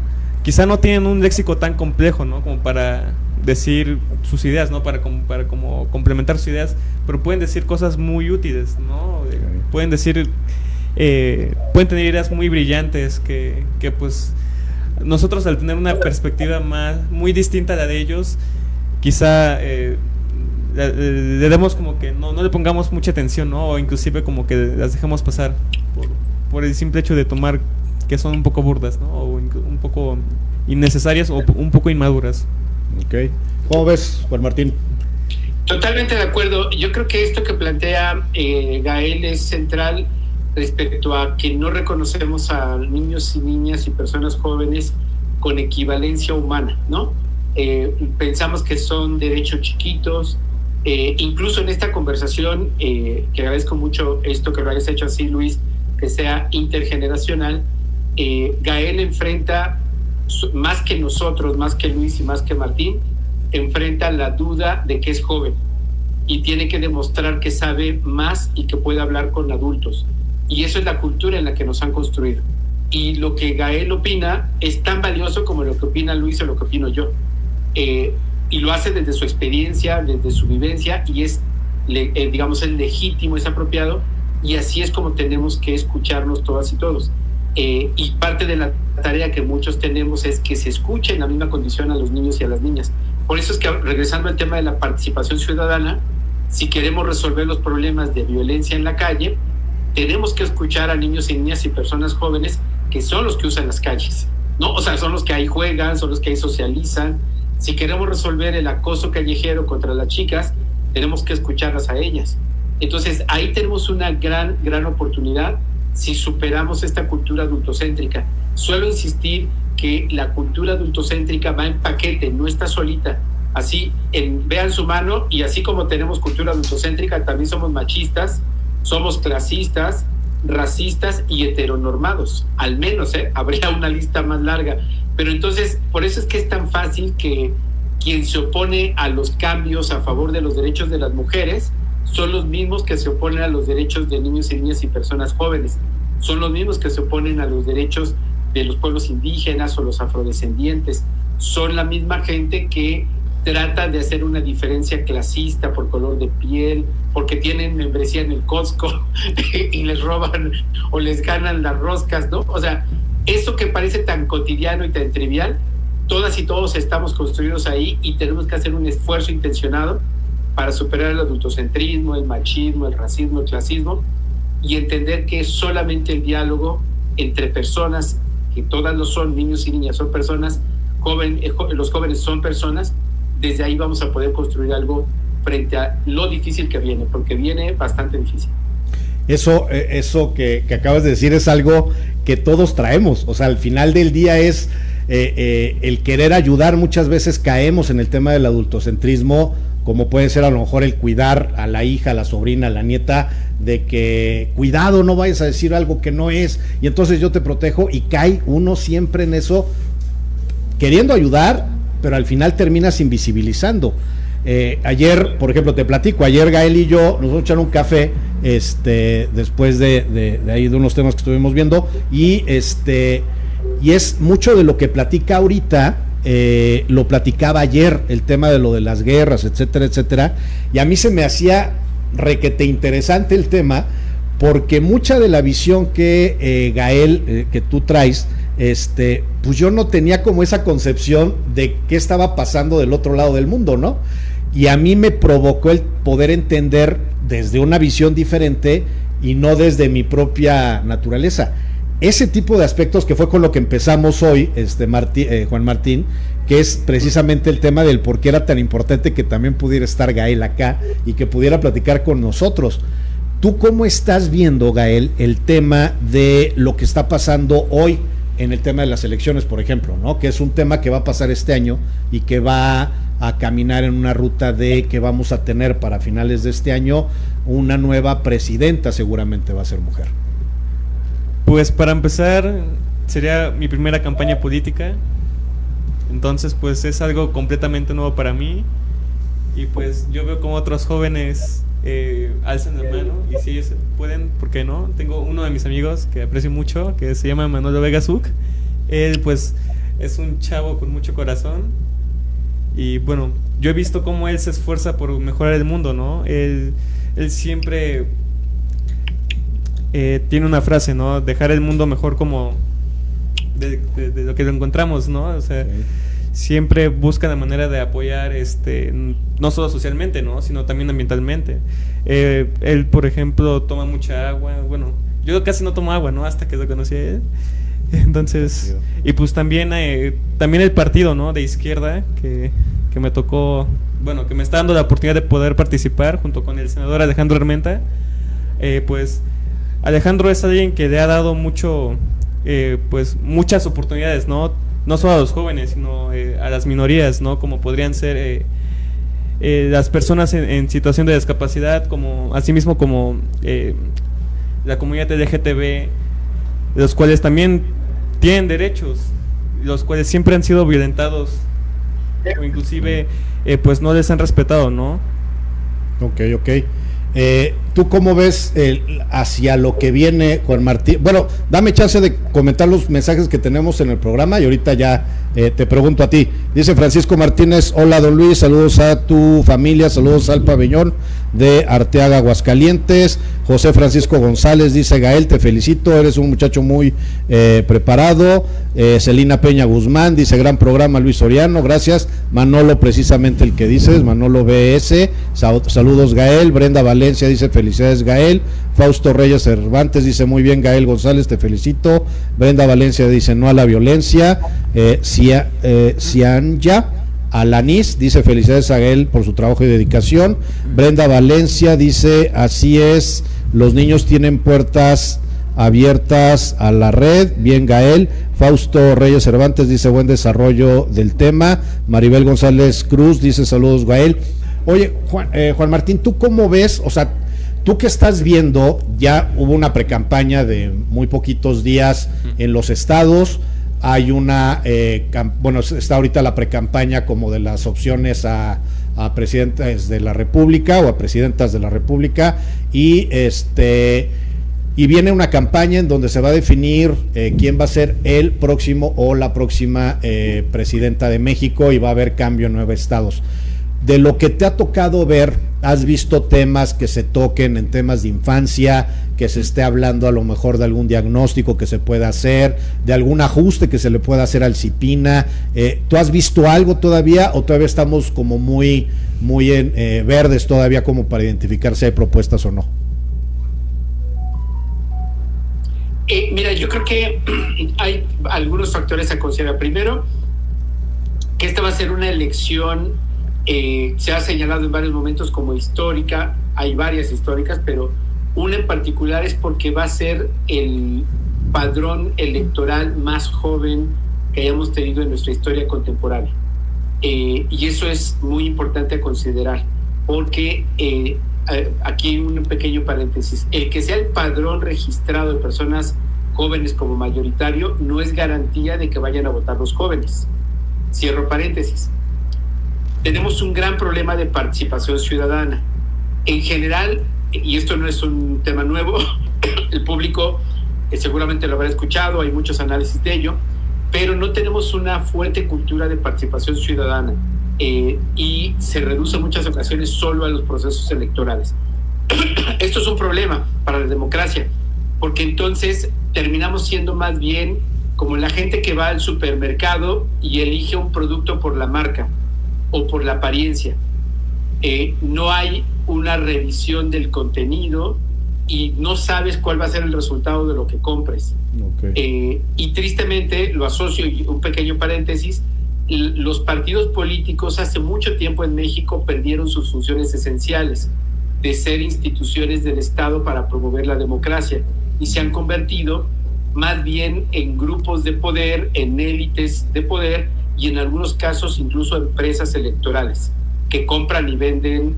quizá no tienen un léxico tan complejo, ¿no? Como para decir sus ideas, ¿no? Para como complementar sus ideas, pero pueden decir cosas muy útiles, ¿no? Pueden tener ideas muy brillantes que pues nosotros, al tener una perspectiva muy distinta a la de ellos, quizá le demos como que no le pongamos mucha atención, ¿no? O inclusive como que las dejemos pasar por el simple hecho de tomar que son un poco burdas, ¿no? O un poco innecesarias o un poco inmaduras. Ok. ¿Cómo ves, Juan Martín? Totalmente de acuerdo. Yo creo que esto que plantea Gael es central respecto a que no reconocemos a niños y niñas y personas jóvenes con equivalencia humana, ¿no? Pensamos que son derechos chiquitos. Incluso en esta conversación, que agradezco mucho esto que lo hayas hecho así, Luis, que sea intergeneracional, Gael enfrenta, más que nosotros, más que Luis y más que Martín, enfrenta la duda de que es joven y tiene que demostrar que sabe más y que puede hablar con adultos, y eso es la cultura en la que nos han construido, y lo que Gael opina es tan valioso como lo que opina Luis o lo que opino yo, y lo hace desde su experiencia, desde su vivencia, y es legítimo, es apropiado, y así es como tenemos que escucharnos todas y todos. Y parte de la tarea que muchos tenemos es que se escuche en la misma condición a los niños y a las niñas. Por eso es que, regresando al tema de la participación ciudadana, si queremos resolver los problemas de violencia en la calle, tenemos que escuchar a niños y niñas y personas jóvenes que son los que usan las calles, ¿no? O sea, son los que ahí juegan, son los que ahí socializan. Si queremos resolver el acoso callejero contra las chicas, tenemos que escucharlas a ellas. Entonces, ahí tenemos una gran oportunidad si superamos esta cultura adultocéntrica. Suelo insistir que la cultura adultocéntrica va en paquete, no está solita. Así, vean su mano, y así como tenemos cultura adultocéntrica, también somos machistas, somos clasistas, racistas y heteronormados. Al menos, habría una lista más larga. Pero entonces, por eso es que es tan fácil que quien se opone a los cambios a favor de los derechos de las mujeres son los mismos que se oponen a los derechos de niños y niñas y personas jóvenes. Son los mismos que se oponen a los derechos de los pueblos indígenas o los afrodescendientes. Son la misma gente que trata de hacer una diferencia clasista por color de piel, porque tienen membresía en el Costco y les roban o les ganan las roscas, ¿no? O sea, eso que parece tan cotidiano y tan trivial, todas y todos estamos construidos ahí, y tenemos que hacer un esfuerzo intencionado para superar el adultocentrismo, el machismo, el racismo, el clasismo, y entender que solamente el diálogo entre personas, que todas lo son, niños y niñas son personas, los jóvenes son personas, desde ahí vamos a poder construir algo frente a lo difícil que viene, porque viene bastante difícil. Eso que acabas de decir es algo que todos traemos, o sea, al final del día es el querer ayudar. Muchas veces caemos en el tema del adultocentrismo, como puede ser a lo mejor el cuidar a la hija, a la sobrina, a la nieta, de que cuidado, no vayas a decir algo que no es, y entonces yo te protejo, y cae uno siempre en eso, queriendo ayudar, pero al final terminas invisibilizando. Ayer, por ejemplo, te platico, ayer Gael y yo nos echamos un café, después de ahí de unos temas que estuvimos viendo, y es mucho de lo que platica ahorita, lo platicaba ayer, el tema de lo de las guerras, etcétera, etcétera, y a mí se me hacía requete interesante el tema, porque mucha de la visión que Gael, que tú traes, pues yo no tenía como esa concepción de qué estaba pasando del otro lado del mundo, ¿no? Y a mí me provocó el poder entender desde una visión diferente y no desde mi propia naturaleza. Ese tipo de aspectos que fue con lo que empezamos hoy, Juan Martín, que es precisamente el tema del por qué era tan importante que también pudiera estar Gael acá y que pudiera platicar con nosotros. ¿Tú cómo estás viendo, Gael, el tema de lo que está pasando hoy en el tema de las elecciones, por ejemplo, ¿no? Que es un tema que va a pasar este año y que va a caminar en una ruta de que vamos a tener para finales de este año una nueva presidenta, seguramente va a ser mujer. Pues para empezar, sería mi primera campaña política, entonces pues es algo completamente nuevo para mí, y pues yo veo como otros jóvenes alzan la mano, y si ellos pueden, ¿por qué no? Tengo uno de mis amigos que aprecio mucho, que se llama Manolo Vega Zuc. Él pues es un chavo con mucho corazón, y bueno, yo he visto cómo él se esfuerza por mejorar el mundo, ¿no? Él siempre tiene una frase, ¿no? Dejar el mundo mejor como de lo que lo encontramos, ¿no? O sea, okay. Siempre busca la manera de apoyar, no solo socialmente, ¿no? Sino también ambientalmente. Él, por ejemplo, toma mucha agua. Bueno, yo casi no tomo agua, ¿no? Hasta que lo conocí a él. Entonces, y pues también el partido, ¿no? De izquierda, que me tocó, bueno, que me está dando la oportunidad de poder participar junto con el senador Alejandro Armenta. Pues Alejandro es alguien que le ha dado pues muchas oportunidades, ¿no? No solo a los jóvenes, sino a las minorías, ¿no? Como podrían ser las personas en situación de discapacidad, como asimismo como la comunidad LGTB, los cuales también tienen derechos, los cuales siempre han sido violentados, o inclusive pues no les han respetado, ¿no? Ok. ¿Tú cómo ves hacia lo que viene, Juan Martín? Bueno, dame chance de comentar los mensajes que tenemos en el programa y ahorita ya te pregunto a ti. Dice Francisco Martínez: hola don Luis, saludos a tu familia, saludos al pabellón de Arteaga, Aguascalientes. José Francisco González dice: Gael, te felicito, eres un muchacho muy preparado. Celina Peña Guzmán dice: gran programa Luis Soriano, gracias. Manolo, precisamente el que dices, Manolo BS, saludos Gael. Brenda Valencia dice: felicidades Gael. Fausto Reyes Cervantes dice: muy bien Gael González, te felicito. Brenda Valencia dice: no a la violencia. Cianya Alanis dice: felicidades a Gael por su trabajo y dedicación. Brenda Valencia dice: así es, los niños tienen puertas abiertas a la red, bien Gael. Fausto Reyes Cervantes dice: buen desarrollo del tema. Maribel González Cruz dice: saludos Gael. Oye, Juan Martín, ¿tú cómo ves? O sea, tú que estás viendo, ya hubo una precampaña de muy poquitos días en los estados. Hay una, bueno, está ahorita la precampaña como de las opciones a presidentes de la República o a presidentas de la República, y viene una campaña en donde se va a definir quién va a ser el próximo o la próxima presidenta de México, y va a haber cambio en 9 estados. De lo que te ha tocado ver, ¿has visto temas que se toquen en temas de infancia, que se esté hablando a lo mejor de algún diagnóstico que se pueda hacer, de algún ajuste que se le pueda hacer al CIPINA? ¿Tú has visto algo todavía, o todavía estamos como muy verdes todavía como para identificar si hay propuestas o no? Mira, yo creo que hay algunos factores a considerar. Primero, que esta va a ser una elección Se ha señalado en varios momentos como histórica, hay varias históricas, pero una en particular es porque va a ser el padrón electoral más joven que hayamos tenido en nuestra historia contemporánea. Y eso es muy importante a considerar, porque aquí un pequeño paréntesis, el que sea el padrón registrado de personas jóvenes como mayoritario no es garantía de que vayan a votar los jóvenes. Cierro paréntesis. Tenemos un gran problema de participación ciudadana. En general, y esto no es un tema nuevo, el público seguramente lo habrá escuchado, hay muchos análisis de ello, pero no tenemos una fuerte cultura de participación ciudadana y se reduce en muchas ocasiones solo a los procesos electorales. Esto es un problema para la democracia, porque entonces terminamos siendo más bien como la gente que va al supermercado y elige un producto por la marca o por la apariencia. No hay una revisión del contenido y no sabes cuál va a ser el resultado de lo que compres. Okay. Y tristemente, lo asocio, un pequeño paréntesis, los partidos políticos hace mucho tiempo en México perdieron sus funciones esenciales de ser instituciones del Estado para promover la democracia y se han convertido más bien en grupos de poder, en élites de poder y en algunos casos incluso empresas electorales que compran y venden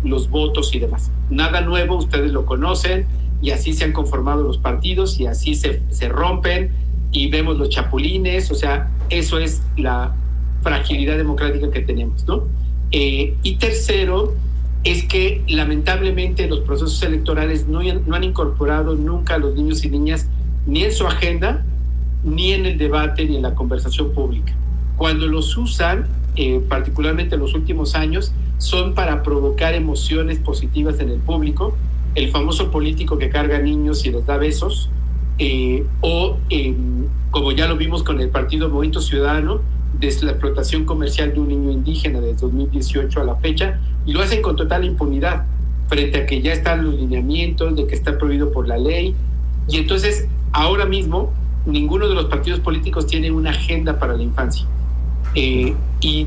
los votos y demás. Nada nuevo, ustedes lo conocen, y así se han conformado los partidos y así se rompen y vemos los chapulines. O sea, eso es la fragilidad democrática que tenemos, ¿no? Y tercero, es que lamentablemente los procesos electorales no han incorporado nunca a los niños y niñas ni en su agenda, ni en el debate, ni en la conversación pública. Cuando los usan, particularmente en los últimos años, son para provocar emociones positivas en el público, el famoso político que carga niños y les da besos, como ya lo vimos con el partido Movimiento Ciudadano, desde la explotación comercial de un niño indígena desde 2018 a la fecha, y lo hacen con total impunidad, frente a que ya están los lineamientos de que está prohibido por la ley. Y entonces, ahora mismo, ninguno de los partidos políticos tiene una agenda para la infancia. Y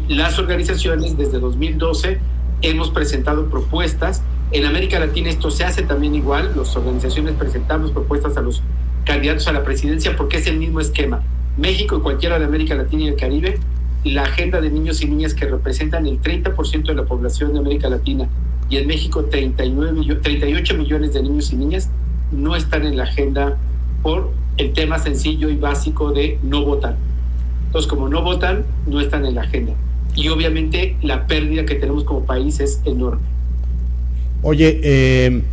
las organizaciones, desde 2012, hemos presentado propuestas. En América Latina esto se hace también igual. Las organizaciones presentamos propuestas a los candidatos a la presidencia porque es el mismo esquema. México y cualquiera de América Latina y el Caribe, la agenda de niños y niñas que representan el 30% de la población de América Latina, y en México 38 millones de niños y niñas, no están en la agenda por el tema sencillo y básico de no votar. Entonces, como no votan, no están en la agenda. Y obviamente la pérdida que tenemos como país es enorme. Oye,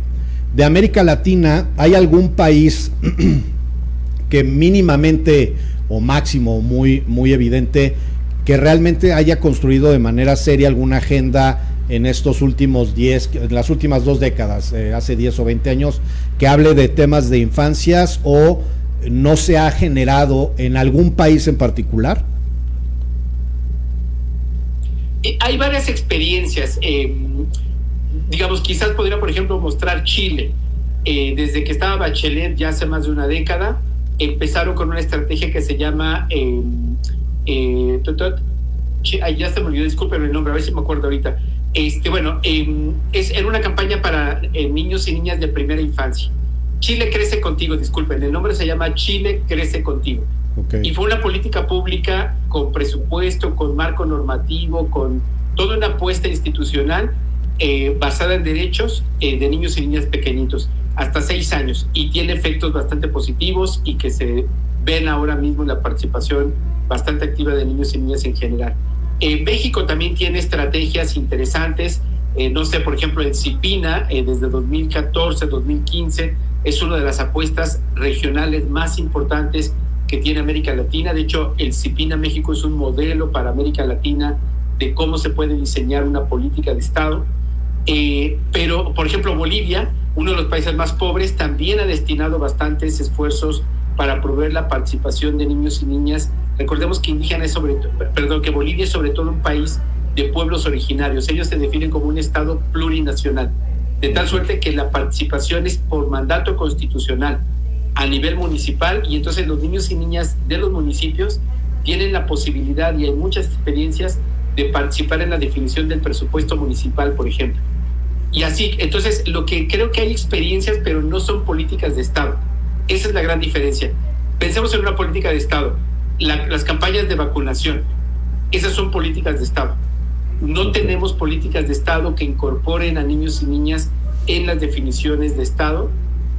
de América Latina, ¿hay algún país que mínimamente o máximo, muy, muy evidente, que realmente haya construido de manera seria alguna agenda en estos últimos en las últimas 2 décadas, hace 10 o 20 años, que hable de temas de infancias, o no se ha generado en algún país en particular? Hay varias experiencias. Digamos, quizás podría, por ejemplo, mostrar Chile. Desde que estaba Bachelet, ya hace más de una década, empezaron con una estrategia que se llama ya se me olvidó, disculpen el nombre, a ver si me acuerdo ahorita. Era una campaña para niños y niñas de primera infancia. Chile crece contigo, disculpen, el nombre se llama Chile crece contigo. Okay. Y fue una política pública con presupuesto, con marco normativo, con toda una apuesta institucional basada en derechos de niños y niñas pequeñitos, hasta 6 años, y tiene efectos bastante positivos y que se ven ahora mismo en la participación bastante activa de niños y niñas en general. México también tiene estrategias interesantes, no sé, por ejemplo, el CIPINA, desde 2014, 2015, es una de las apuestas regionales más importantes que tiene América Latina. De hecho, el CIPINA México es un modelo para América Latina de cómo se puede diseñar una política de Estado. Pero, por ejemplo, Bolivia, uno de los países más pobres, también ha destinado bastantes esfuerzos para promover la participación de niños y niñas. Recordemos que que Bolivia es sobre todo un país de pueblos originarios. Ellos se definen como un Estado plurinacional, de tal suerte que la participación es por mandato constitucional a nivel municipal, y entonces los niños y niñas de los municipios tienen la posibilidad, y hay muchas experiencias, de participar en la definición del presupuesto municipal, por ejemplo. Y así, entonces, lo que creo que hay experiencias, pero no son políticas de Estado. Esa es la gran diferencia. Pensemos en una política de Estado. Las campañas de vacunación, esas son políticas de Estado. No tenemos políticas de Estado que incorporen a niños y niñas en las definiciones de Estado,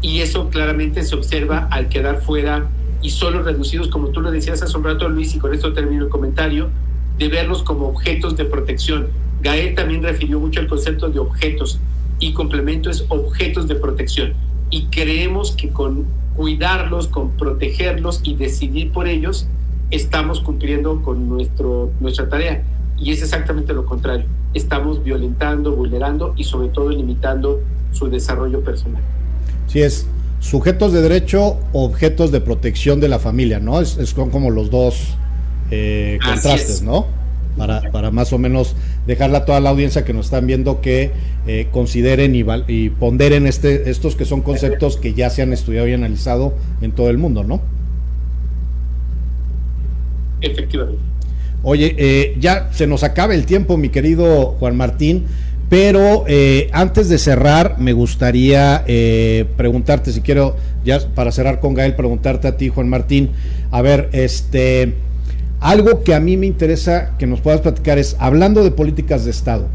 y eso claramente se observa al quedar fuera y solo reducidos, como tú lo decías hace un rato, Luis, y con esto termino el comentario, de verlos como objetos de protección. Gael también refirió mucho el concepto de objetos, y complemento es objetos de protección. Y creemos que con cuidarlos, con protegerlos y decidir por ellos, estamos cumpliendo con nuestra tarea. Y es exactamente lo contrario. Estamos violentando, vulnerando y sobre todo limitando su desarrollo personal. Sí, es sujetos de derecho, objetos de protección de la familia, ¿no? Son como los dos contrastes, ¿no? Para más o menos dejarle a toda la audiencia que nos están viendo que consideren y ponderen estos que son conceptos que ya se han estudiado y analizado en todo el mundo, ¿no? Efectivamente. Oye, ya se nos acaba el tiempo, mi querido Juan Martín, pero antes de cerrar me gustaría preguntarte, si quiero, ya para cerrar con Gael, preguntarte a ti, Juan Martín, a ver, algo que a mí me interesa que nos puedas platicar es, hablando de políticas de Estado,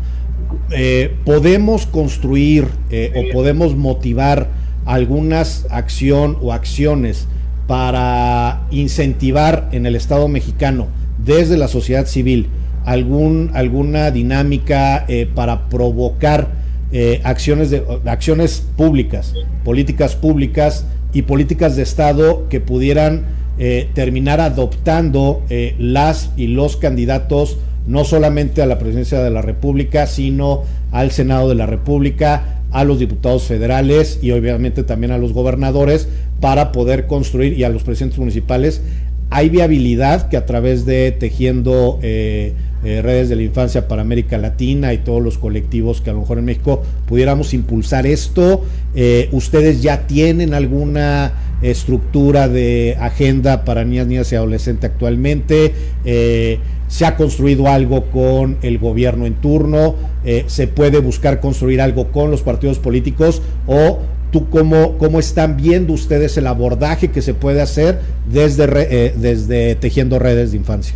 ¿podemos construir o podemos motivar algunas acciones para incentivar en el Estado mexicano, desde la sociedad civil, alguna dinámica para provocar acciones públicas, políticas públicas y políticas de Estado que pudieran terminar adoptando las y los candidatos, no solamente a la presidencia de la República, sino al Senado de la República, a los diputados federales y obviamente también a los gobernadores, para poder construir, y a los presidentes municipales? ¿Hay viabilidad que a través de Tejiendo Redes de la Infancia para América Latina y todos los colectivos que a lo mejor en México pudiéramos impulsar esto? ¿Ustedes ya tienen alguna estructura de agenda para niñas y adolescentes actualmente? ¿Se ha construido algo con el gobierno en turno? ¿Se puede buscar construir algo con los partidos políticos? ¿O tú cómo están viendo ustedes el abordaje que se puede hacer desde Tejiendo Redes de Infancia?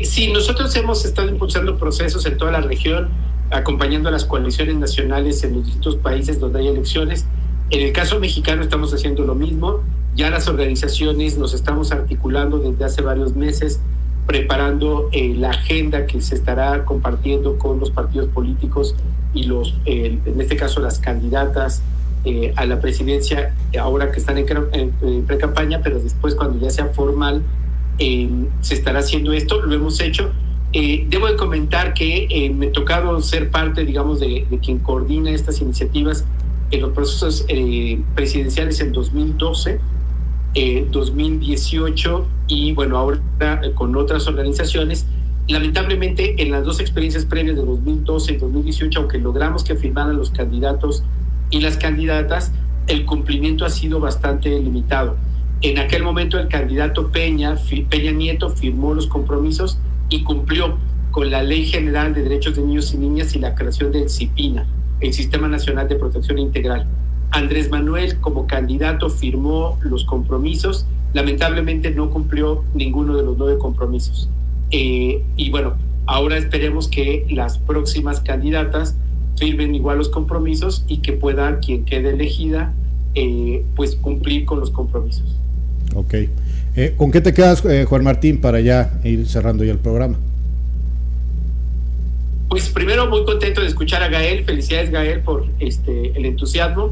Sí, nosotros hemos estado impulsando procesos en toda la región, acompañando a las coaliciones nacionales en los distintos países donde hay elecciones. En el caso mexicano estamos haciendo lo mismo. Ya las organizaciones nos estamos articulando desde hace varios meses, preparando la agenda que se estará compartiendo con los partidos políticos y en este caso las candidatas a la presidencia, ahora que están en pre-campaña, pero después, cuando ya sea formal, se estará haciendo esto. Lo hemos hecho. Debo de comentar que me ha tocado ser parte, digamos, de quien coordina estas iniciativas en los procesos presidenciales en 2012, 2018 y bueno, ahora con otras organizaciones. Lamentablemente, en las dos experiencias previas de 2012 y 2018, aunque logramos que firmaran los candidatos y las candidatas, el cumplimiento ha sido bastante limitado. En aquel momento el candidato Peña Nieto firmó los compromisos y cumplió con la Ley General de Derechos de Niños y Niñas y la creación del CIPINA, el Sistema Nacional de Protección Integral. Andrés Manuel, como candidato, firmó los compromisos. Lamentablemente no cumplió ninguno de los 9 compromisos. Y bueno, ahora esperemos que las próximas candidatas firmen igual los compromisos y que pueda, quien quede elegida, pues cumplir con los compromisos. Ok. ¿Con qué te quedas, Juan Martín, para ya ir cerrando ya el programa? Pues primero, muy contento de escuchar a Gael. Felicidades, Gael, por el entusiasmo.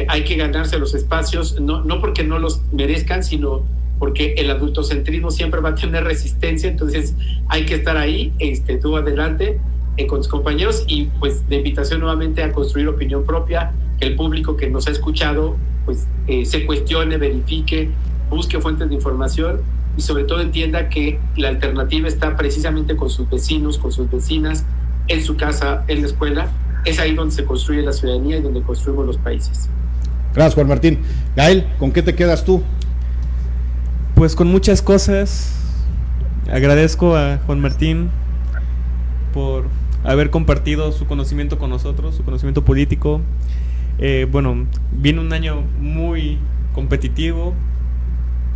Hay que ganarse los espacios, no porque no los merezcan, sino porque el adultocentrismo siempre va a tener resistencia. Entonces hay que estar ahí, tú adelante con tus compañeros, y pues de invitación nuevamente a construir opinión propia, que el público que nos ha escuchado pues se cuestione, verifique, busque fuentes de información y sobre todo entienda que la alternativa está precisamente con sus vecinos, con sus vecinas, en su casa, en la escuela. Es ahí donde se construye la ciudadanía y donde construimos los países. Gracias, Juan Martín. Gael, ¿con qué te quedas tú? Pues con muchas cosas. agradezco a Juan Martín por haber compartido su conocimiento con nosotros, su conocimiento político. Bueno, viene un año muy competitivo,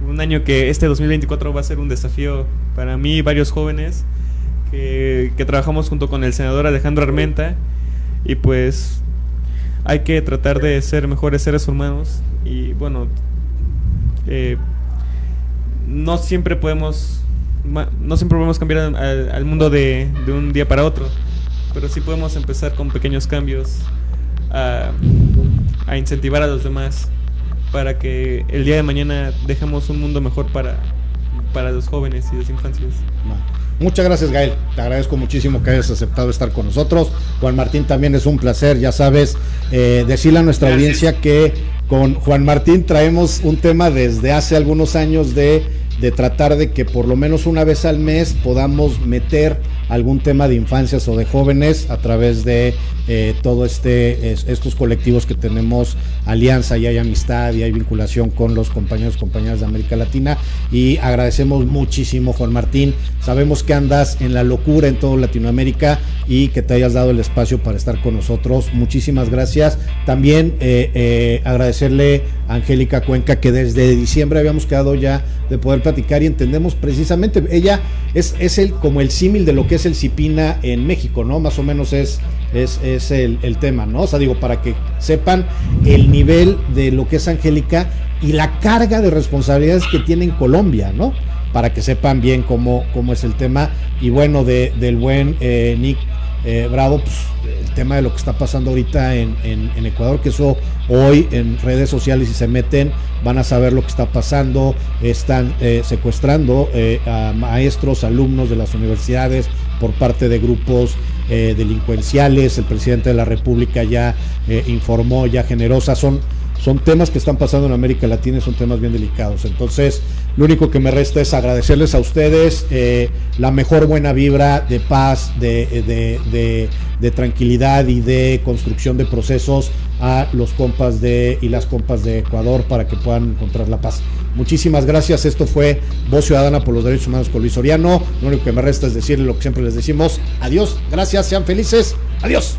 un año que este 2024 va a ser un desafío para mí y varios jóvenes que trabajamos junto con el senador Alejandro Armenta, y pues hay que tratar de ser mejores seres humanos. Y bueno, no siempre podemos cambiar al mundo de un día para otro, pero sí podemos empezar con pequeños cambios a incentivar a los demás para que el día de mañana dejemos un mundo mejor para los jóvenes y las infancias. Muchas gracias, Gael, te agradezco muchísimo que hayas aceptado estar con nosotros. Juan Martín, también es un placer, ya sabes, decirle a nuestra audiencia que con Juan Martín traemos un tema desde hace algunos años de tratar de que por lo menos una vez al mes podamos meter algún tema de infancias o de jóvenes a través de todo estos colectivos que tenemos alianza, y hay amistad y hay vinculación con los compañeros y compañeras de América Latina, y agradecemos muchísimo, Juan Martín, sabemos que andas en la locura en toda Latinoamérica y que te hayas dado el espacio para estar con nosotros, muchísimas gracias. También agradecerle a Angélica Cuenca, que desde diciembre habíamos quedado ya de poder platicar, y entendemos precisamente, ella es como el símil de lo que es el CIPINA en México, ¿no? Más o menos es el tema, ¿no? O sea, digo, para que sepan el nivel de lo que es Angélica y la carga de responsabilidades que tiene en Colombia, ¿no? Para que sepan bien cómo es el tema. Y bueno, del buen Nick Bravo, pues el tema de lo que está pasando ahorita en Ecuador, que eso hoy en redes sociales, si se meten, van a saber lo que está pasando. Están secuestrando a maestros, alumnos de las universidades por parte de grupos delincuenciales. El presidente de la República ya informó, ya generosa. Son temas que están pasando en América Latina y son temas bien delicados. Entonces, lo único que me resta es agradecerles a ustedes la mejor buena vibra de paz, de tranquilidad y de construcción de procesos a los compas y las compas de Ecuador, para que puedan encontrar la paz. Muchísimas gracias. Esto fue Voz Ciudadana por los Derechos Humanos con Luis Soriano. Lo único que me resta es decirle lo que siempre les decimos: adiós, gracias, sean felices, adiós.